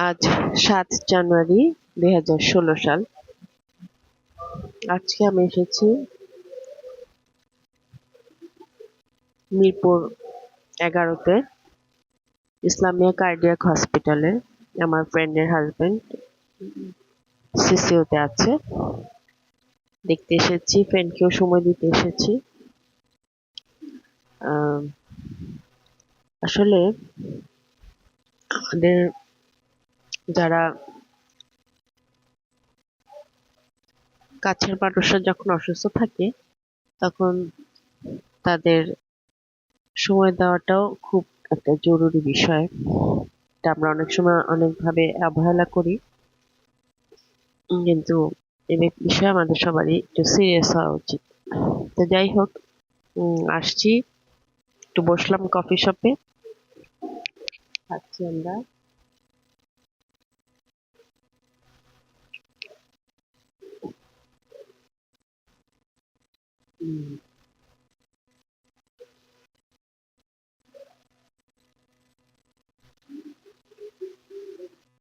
আজ ৭ জানুয়ারি ২০১৬ সাল। আজকে আমি এসেছি মিরপুর ১১-তে ইসলামিয়া কার্ডিয়াক হসপিটালে। আমার ফ্রেন্ডের হাজবেন্ড সিসিওতে আছে, দেখতে এসেছি, ফ্রেন্ডকেও সময় দিতে এসেছি। আসলে আমাদের যারা কাছের মানুষরা যখন অসুস্থ থাকে তখন তাদের সময় দেওয়াটাও খুব একটা জরুরি বিষয়। এটা আমরা অনেক সময় অনেকভাবে অবহেলা করি, কিন্তু এই বিষয়ে আমাদের সবারই একটু সিরিয়াস হওয়া উচিত। তো যাই হোক, আসছি, একটু বসলাম কফি শপে, খাচ্ছি আমরা।